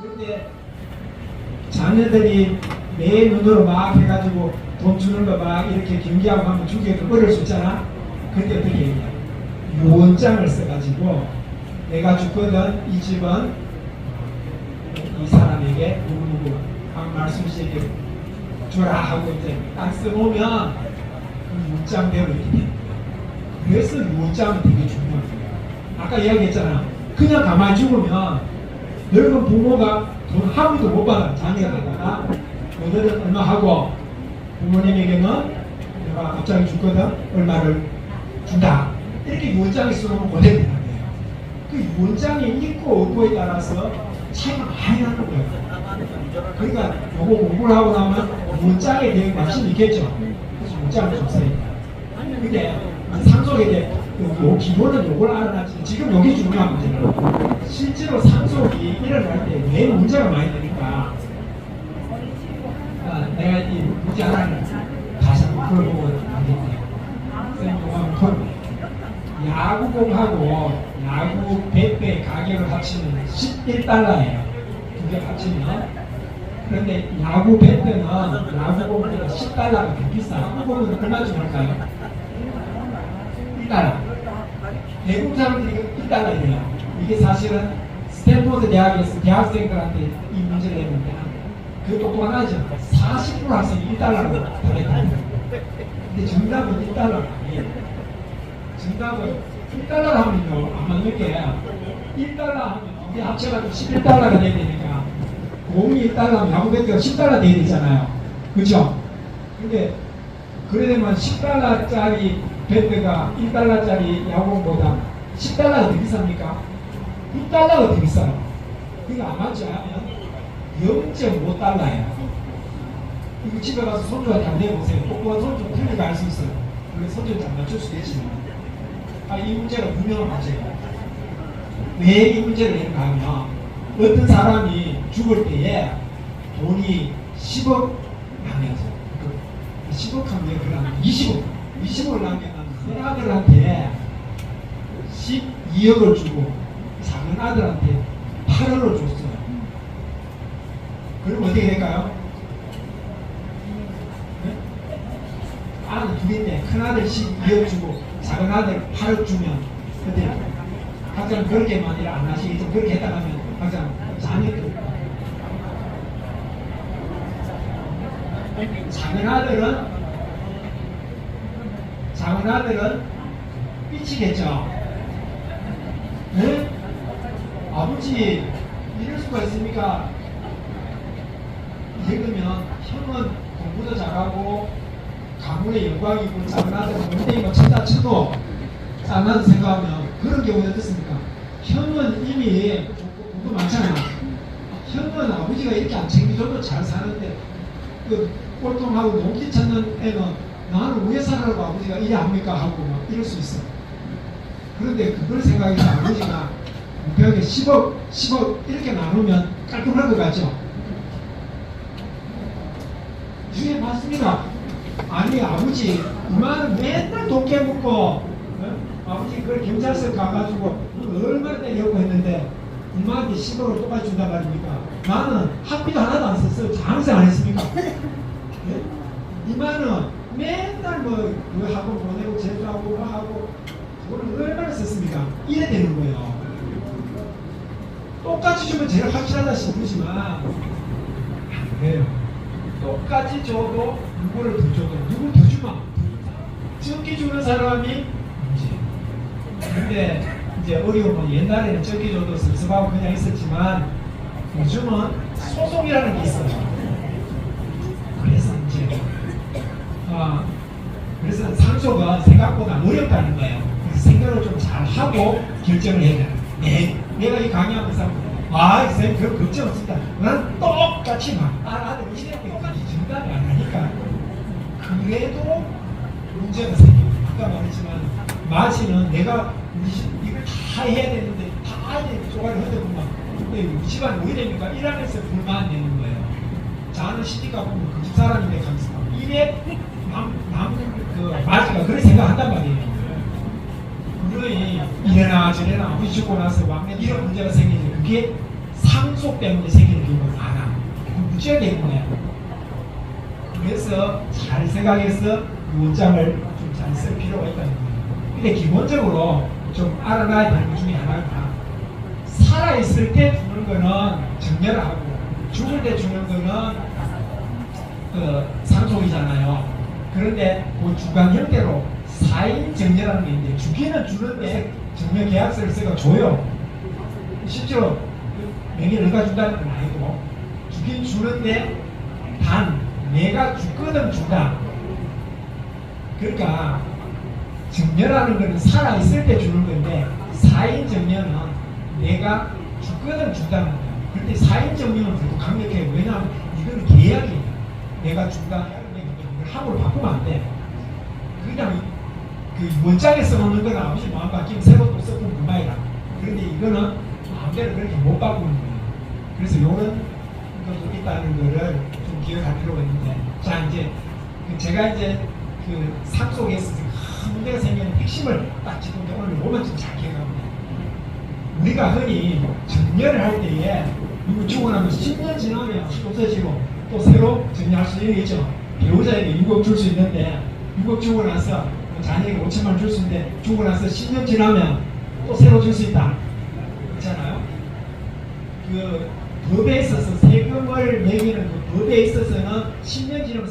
그런데 자녀들이 내 눈으로 막 해가지고 돈 주는 거 막 이렇게 경기하고 하면 주기가 어려울 수 있잖아. 그때 어떻게 했냐? 유언장을 써가지고 내가 주거든 이 집은 이 사람에게 누구누구 한 말씀씩 주라 하고 이제 딱 써놓으면 그 유언장대로 이렇게 됩니다. 그래서 유언장은 되게 중요한 거예요. 아까 이야기했잖아. 그냥 가만히 죽으면 여러분 부모가 돈 한 푼도 못 받아. 자녀가 되다가 오늘은 얼마 하고 부모님에게는 내가 갑자기 주거든 얼마를 준다. 이렇게 유언장이 쓰면 그대로 되는 거예요. 그 유언장이 있고 없고에 따라서 차이가 많이 나는 거예요. 그러니까 요거 공부를 하고 나면 유언장에 대한 관심이 있겠죠. 그래서 유언장을 좀 써야 돼요. 근데 상속에 대해 요 기본은 요걸 알아놨지. 지금 여기 중요한 문제는 실제로 상속이 일어날 때 왜 문제가 많이 되니까 내가 이 문제 하나를 다시 한번 풀어보고 알겠네요. 선생님 야구공하고 야구 배배 가격을 합치면 11달러예요. 두 개 합치면. 그런데 야구 배배는 야구공보다 10달러가 더 비싸요. 야구공은 얼마쯤 할까요? 1달러. 외국 사람들이 1달러예요. 이게 사실은 스탠포드 대학에서 대학생들한테 이 문제를 했는데 그 똑똑한 아이죠. 40% 학생이 1달러로 답했다는 거예요. 근데 정답은 1달러가 아니에요. 정답은 1달러 하면요, 안 맞는 게 1달러 하면 이게 합쳐가지고 11달러가 돼야 되니까 공이 1달러면 야구 배트가 10달러 돼야 되잖아요. 그죠? 근데 그래 되면 10달러짜리 배트가 1달러짜리 야구공보다 10달러가 더 비쌉니까? 1달러가 더 비싸요. 그러니까 안 맞지 않으면 0.5달러예요. 이거 집에 가서 손주한테 안 내보세요. 똑똑한 손주 틀리게 알 수 있어요. 그래서 손주한테 안 맞출 수도 있지만 이 문제가 분명한 문제예요. 왜 이 문제를 내는가 하면 어떤 사람이 죽을 때에 돈이 10억 남겨서 10억 하면 그러면 20억을 남겨놨는데 큰 아들한테 12억을 주고 작은 아들한테 8억을 줬어요. 그럼 어떻게 될까요? 네? 아들 두 개인데 큰 아들 12억 주고 작은 아들 8억 주면 근데 가장 그렇게만 일 안 하시겠죠. 그렇게 했다 하면 가장 자녀들 작은 아들은 삐치겠죠. 네? 아버지 이럴 수가 있습니까? 예를 들면 형은 공부도 잘하고 가문의 영광이고 작은 아들은 원대이가 쳤다 쳐도 작은 아들 생각하면 그런 경우는 어떻습니까? 형은 이미 공부 많잖아. 형은 아버지가 이렇게 안 챙겨줘도 잘 사는데 그 꼴통하고 농기 찾는 애는 나는 왜 살아라고 아버지가 이래 합니까? 하고 막 이럴 수 있어. 그런데 그걸 생각해서 아버지가 벽에 10억 이렇게 나누면 깔끔할 것 같죠? 주에 맞습니다. 아니 아버지 이만은 맨날 돈 깨먹고 아버지 그걸 경찰서 가가지고 얼마나 때려고 했는데 엄마한테 10억을 똑같이 준단 말입니까? 나는 학비도 하나도 안 썼어요. 장사 안 했습니까? 네? 이만은 맨날 뭐 학원 보내고 제주하고 뭐 하고 그걸 얼마나 썼습니까? 이래 되는 거예요. 똑같이 주면 제일 확실하다 싶으지만 안 그래요. 똑같이 줘도 누구를 더 줘도 누구 더 주면 적게 주는 사람이 문제예요. 근데 이제 어려움은 옛날에는 적게 줘도 섭섭하고 그냥 있었지만 요즘은 소송이라는 게 있어요. 그래서 이제 그래서 상속은 생각보다 어렵다는 거예요. 그래서 생각을 좀 잘 하고 결정을 해야 돼요. 내가 이 강의하면서 선생님 그런 걱정 없습니다. 난 똑같이 막 따라하는 이래 똑같이 정답이 안 하니까 그래도 문제가 생겨요. 아까 말했지만 마치는 내가 이걸 다 해야 되는데 다 해야 되는데 쪼가리 흔들고만 우리 집안 왜 됩니까? 일하면서 불만 내는 거예요. 자는 시집가 보면 그 집 사람인데 가면서 이래 그 마지가 그런 생각한단 말이에요. 그러니 이래나 저래나 아버지 죽고 나서 막내 이런 문제가 생기죠. 그게 상속 때문에 생기는 경우가 많아. 무지하게 행동해. 그래서 잘 생각해서 이 원장을 좀 잘 쓸 필요가 있다는 거예요. 근데 기본적으로 좀 알아놔야 되는 것 중에 하나가 살아있을 때 주는 거는 정렬을 하고 죽을 때 주는 거는 상속이잖아요. 그런데 그 주간 형태로 4인 정렬하는 게 있는데 주기는 주는데 정렬 계약서를 써가 줘요. 실제로 명의를 넣어가 준다는 건 아니고 주긴 주는데 단 내가 죽거든 준다. 그러니까 정렬하는 거는 살아있을 때 주는 건데 4인 정렬은 내가 죽거든 준다는 거야. 그런데 4인 정렬은 되게 강력해요. 왜냐하면 이거는 계약이에요. 내가 준다. 함으로 바꾸면 안 돼. 그냥 그 원장에 써놓는 건 아버지 마음 바뀌면 새로 또 써보면 그만이라. 그런데 이거는 마음대로 그렇게 못 바꾸는 거예요. 그래서 요런 것도 있다는 거를 좀 기억할 필요가 있는데, 자 이제 제가 이제 그 상속에서 큰 문제가 생기는 핵심을 딱 지금 오늘 보면 좀 잘 기억합니다. 우리가 흔히 정렬을 할 때에 이거 주고 나면 10년 지나면 없어지고 또 새로 정리할 수 있는 게 있죠. 배우자에게 6억 줄 수 있는데 6억 주고 나서 자녀에게 5천만 원 줄 수 있는데 주고 나서 10년 지나면 또 새로 줄 수 있다. 그렇잖아요. 그 법에 있어서 세금을 매기는 그 법에 있어서는 10년 지나면